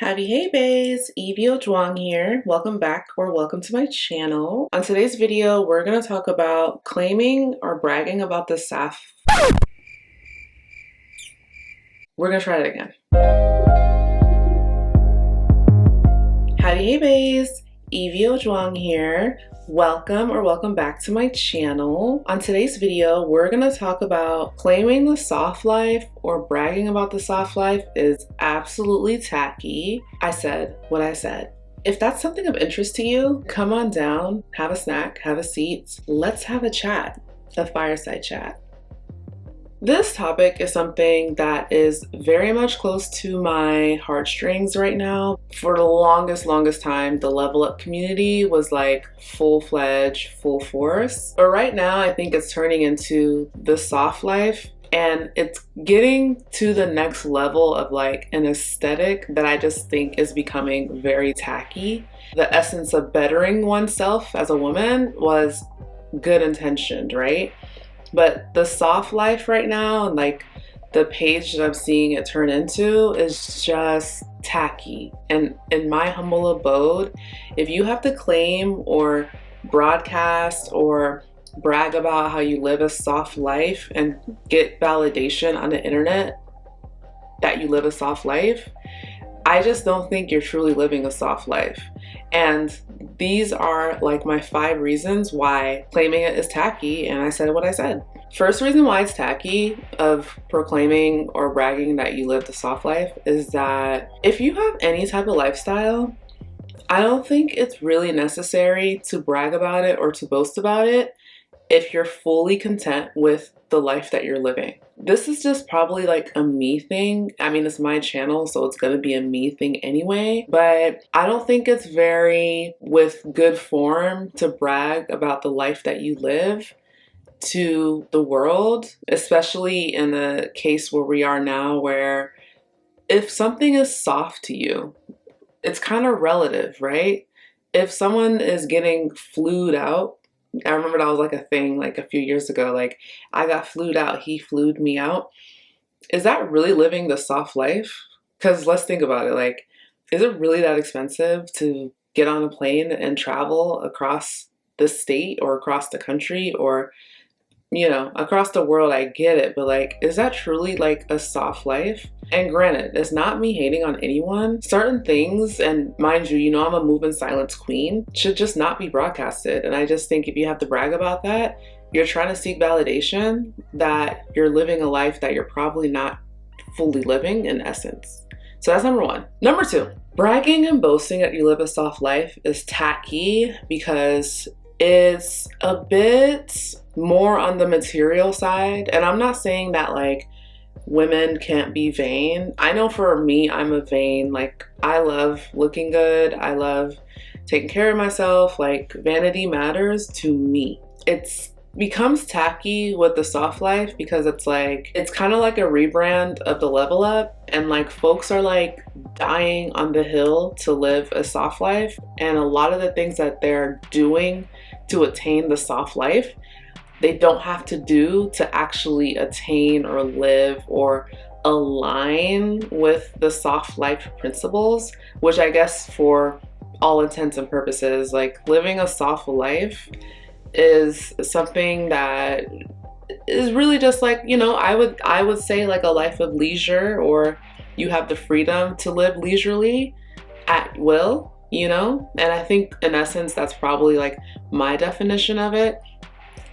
Howdy, hey bays, Evie here. Welcome back or welcome to my channel. On today's video, we're gonna talk about claiming or bragging about the SAF. We're gonna try it again. Howdy, hey bays, Evie here. Welcome or welcome back to my channel. On today's video, we're gonna talk about claiming the soft life or bragging about the soft life is absolutely tacky. I said what I said. If that's something of interest to you, come on down, have a snack, have a seat. Let's have a chat, a fireside chat. This topic is something that is very much close to my heartstrings right now. For the longest time, the level up community was like full-fledged, full force. But right now, I think it's turning into the soft life, and it's getting to the next level of like an aesthetic that I just think is becoming very tacky. The essence of bettering oneself as a woman was good intentioned, right? But the soft life right now, and like the page that I'm seeing it turn into, is just tacky. And in my humble abode, if you have to claim or broadcast or brag about how you live a soft life and get validation on the internet that you live a soft life, I just don't think you're truly living a soft life. And these are like my 5 reasons why claiming it is tacky, and I said what I said. First reason why it's tacky of proclaiming or bragging that you live the soft life is that if you have any type of lifestyle, I don't think it's really necessary to brag about it or to boast about it if you're fully content with the life that you're living. This is just probably like a me thing. I mean, it's my channel, so it's gonna be a me thing anyway, but I don't think it's very with good form to brag about the life that you live to the world, especially in the case where we are now, where if something is soft to you, it's kind of relative, right? If someone is getting flued out, I remember that was like a thing like a few years ago, like I got flued out, he flued me out. Is that really living the soft life? Because let's think about it, like, is it really that expensive to get on a plane and travel across the state or across the country or, you know, across the world? I get it, but like, is that truly like a soft life? And granted, it's not me hating on anyone. Certain things, and mind you, you know I'm a move in silence queen, should just not be broadcasted. And I just think if you have to brag about that, you're trying to seek validation that you're living a life that you're probably not fully living in essence. So that's number 1. Number 2, bragging and boasting that you live a soft life is tacky because it's a bit more on the material side. And I'm not saying that like women can't be vain. I know for me, I'm a vain, like I love looking good. I love taking care of myself. Like vanity matters to me. It's becomes tacky with the soft life because it's like, it's kind of like a rebrand of the level up, and like folks are like dying on the hill to live a soft life. And a lot of the things that they're doing to attain the soft life, they don't have to do to actually attain or live or align with the soft life principles, which I guess for all intents and purposes, like living a soft life is something that is really just like, you know, I would say like a life of leisure, or you have the freedom to live leisurely at will, you know? And I think in essence, that's probably like my definition of it.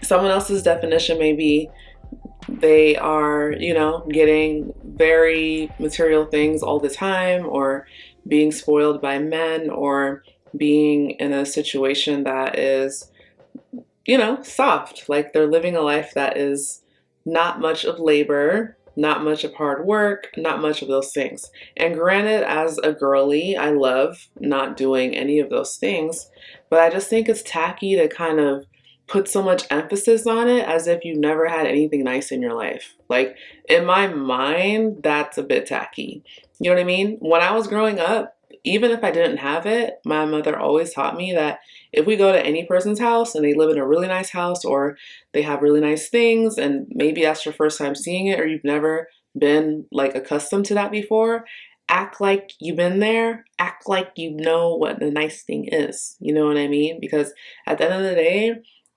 Someone else's definition may be they are, you know, getting very material things all the time, or being spoiled by men, or being in a situation that is, you know, soft. Like they're living a life that is not much of labor, not much of hard work, not much of those things. And granted, as a girly, I love not doing any of those things, but I just think it's tacky to kind of put so much emphasis on it as if you never had anything nice in your life. Like in my mind, that's a bit tacky. You know what I mean? When I was growing up, even if I didn't have it, my mother always taught me that if we go to any person's house and they live in a really nice house, or they have really nice things, and maybe that's your first time seeing it, or you've never been like accustomed to that before, act like you've been there, act like you know what the nice thing is. You know what I mean? Because at the end of the day,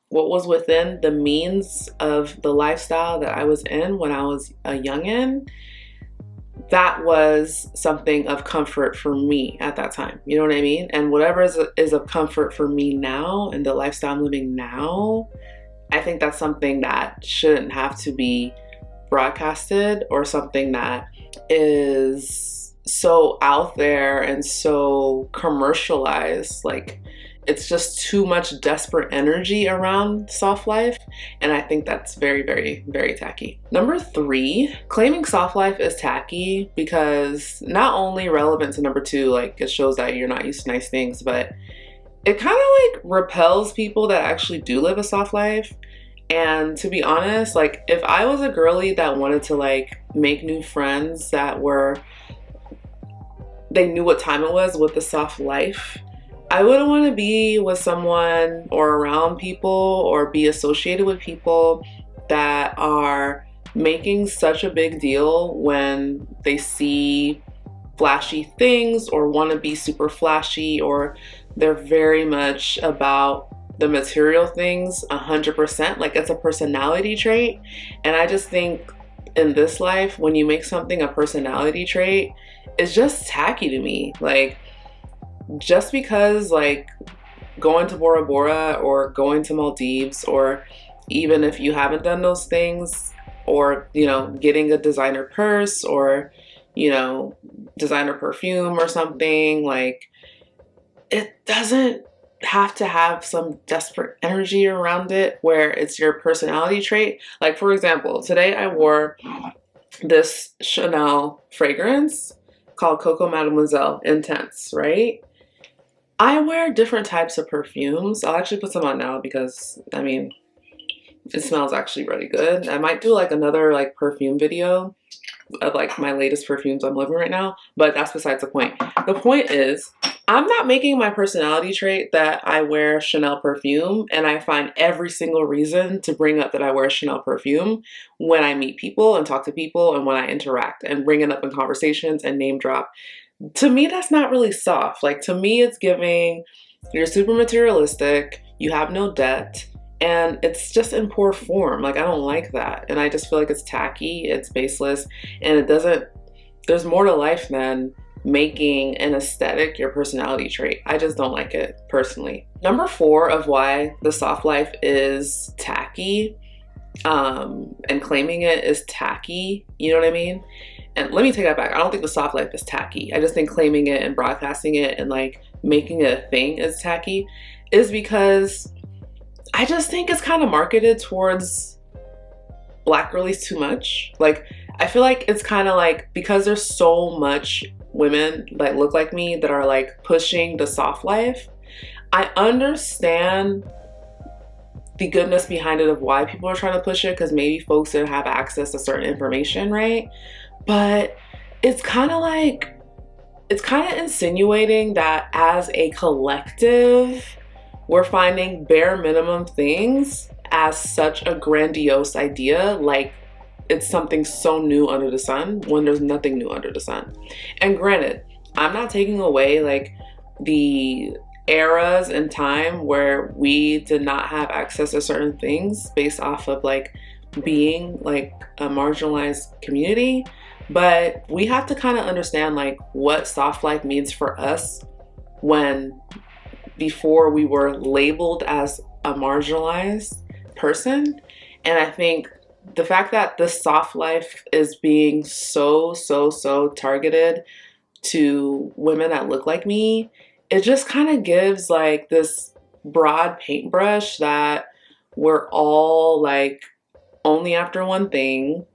what was within the means of the lifestyle that I was in when I was a youngin', that was something of comfort for me at that time. You know what I mean? And whatever is of comfort for me now and the lifestyle I'm living now, I think that's something that shouldn't have to be broadcasted, or something that is so out there and so commercialized. Like, it's just too much desperate energy around soft life, and I think that's very, very, very tacky. Number 3, claiming soft life is tacky because not only relevant to number 2, like it shows that you're not used to nice things, but it kind of like repels people that actually do live a soft life. And to be honest, like if I was a girly that wanted to like make new friends that they knew what time it was with the soft life, I wouldn't want to be with someone or around people or be associated with people that are making such a big deal when they see flashy things or want to be super flashy, or they're very much about the material things 100%. Like, it's a personality trait. And I just think in this life, when you make something a personality trait, it's just tacky to me. Like, just because like going to Bora Bora or going to Maldives, or even if you haven't done those things, or, you know, getting a designer purse or, you know, designer perfume or something, like, it doesn't have to have some desperate energy around it where it's your personality trait. Like, for example, today I wore this Chanel fragrance called Coco Mademoiselle Intense, right? I wear different types of perfumes. I'll actually put some on now because, I mean, it smells actually really good. I might do like another like perfume video of like my latest perfumes I'm loving right now, but that's besides the point. The point is, I'm not making my personality trait that I wear Chanel perfume, and I find every single reason to bring up that I wear Chanel perfume when I meet people and talk to people and when I interact, and bring it up in conversations and name drop. To me, that's not really soft. Like, to me, it's giving, you're super materialistic, you have no debt, and it's just in poor form. Like, I don't like that. And I just feel like it's tacky, it's baseless, and it doesn't, there's more to life than making an aesthetic your personality trait. I just don't like it personally. Number 4 of why the soft life is tacky, and claiming it is tacky, you know what I mean? And let me take that back. I don't think the soft life is tacky. I just think claiming it and broadcasting it and like making it a thing is tacky, is because I just think it's kind of marketed towards Black girlies too much. Like, I feel like it's kind of like, because there's so much women that look like me that are like pushing the soft life, I understand the goodness behind it of why people are trying to push it, because maybe folks didn't have access to certain information, right? But it's kind of like, it's kind of insinuating that as a collective, we're finding bare minimum things as such a grandiose idea, like it's something so new under the sun, when there's nothing new under the sun. And granted, I'm not taking away like the eras in time where we did not have access to certain things based off of like being like a marginalized community, but we have to kind of understand like what soft life means for us, when before we were labeled as a marginalized person. And I think the fact that the soft life is being so targeted to women that look like me, it just kind of gives like this broad paintbrush that we're all like only after one thing.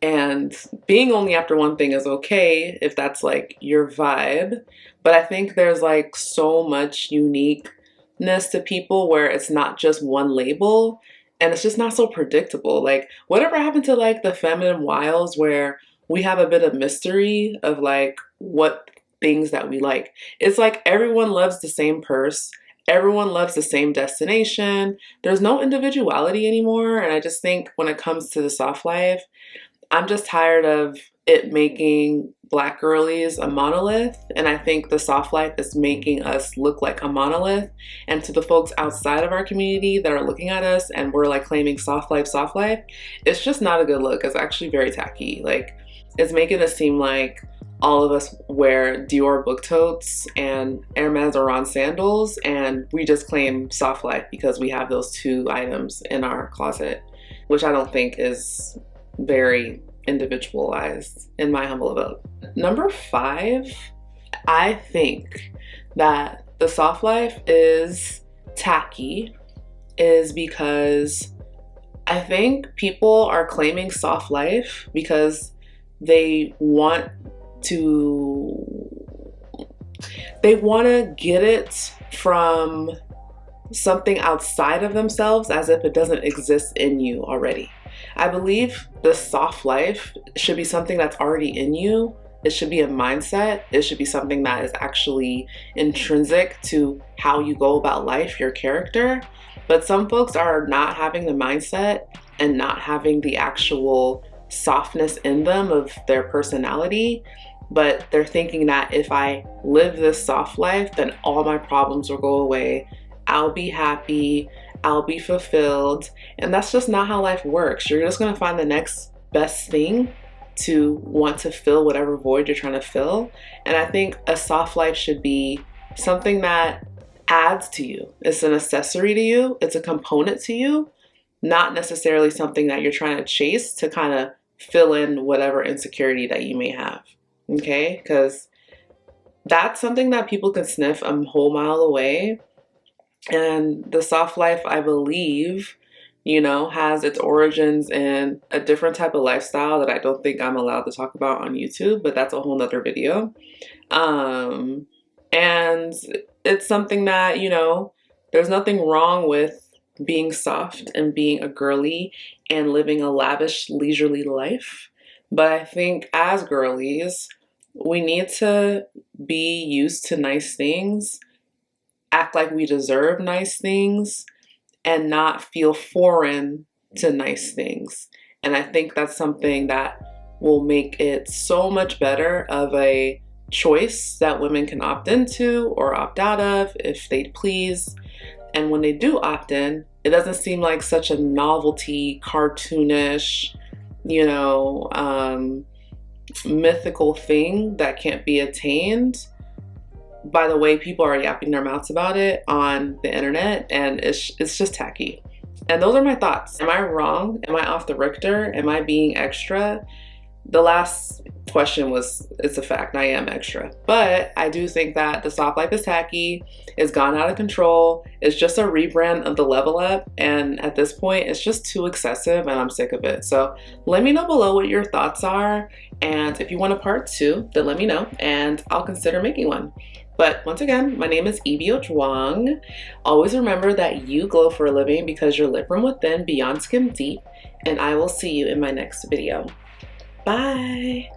And being only after one thing is okay if that's like your vibe. But I think there's like so much uniqueness to people where it's not just one label, and it's just not so predictable. Like, whatever happened to like the feminine wiles where we have a bit of mystery of like what things that we like. It's like everyone loves the same purse. Everyone loves the same destination. There's no individuality anymore. And I just think when it comes to the soft life, I'm just tired of it making Black girlies a monolith, and I think the soft life is making us look like a monolith. And to the folks outside of our community that are looking at us and we're like claiming soft life, it's just not a good look. It's actually very tacky. Like, it's making us seem like all of us wear Dior book totes and Hermes Oran sandals, and we just claim soft life because we have those two items in our closet, which I don't think is very individualized, in my humble vote. Number 5, I think that the soft life is tacky is because I think people are claiming soft life because they want to get it from something outside of themselves as if it doesn't exist in you already. I believe the soft life should be something that's already in you. It should be a mindset. It should be something that is actually intrinsic to how you go about life, your character. But some folks are not having the mindset and not having the actual softness in them of their personality. But they're thinking that if I live this soft life, then all my problems will go away. I'll be happy. I'll be fulfilled. And that's just not how life works. You're just going to find the next best thing to want to fill whatever void you're trying to fill. And I think a soft life should be something that adds to you. It's an accessory to you. It's a component to you, not necessarily something that you're trying to chase to kind of fill in whatever insecurity that you may have. Okay? Because that's something that people can sniff a whole mile away. And the soft life, I believe, has its origins in a different type of lifestyle that I don't think I'm allowed to talk about on YouTube, but that's a whole nother video. And it's something that, there's nothing wrong with being soft and being a girly and living a lavish, leisurely life. But I think as girlies, we need to be used to nice things, act like we deserve nice things, and not feel foreign to nice things. And I think that's something that will make it so much better of a choice that women can opt into or opt out of if they please. And when they do opt in, it doesn't seem like such a novelty, cartoonish, mythical thing that can't be attained by the way people are yapping their mouths about it on the internet, and it's just tacky. And those are my thoughts. Am I wrong? Am I off the Richter? Am I being extra? The last question was, it's a fact, I am extra. But I do think that the soft life is tacky, it's gone out of control, it's just a rebrand of the level up, and at this point it's just too excessive and I'm sick of it. So let me know below what your thoughts are, and if you want a part 2, then let me know and I'll consider making one. But once again, my name is Evie Ojwang. Always remember that you glow for a living because you're lit from within, beyond skin deep, and I will see you in my next video. Bye.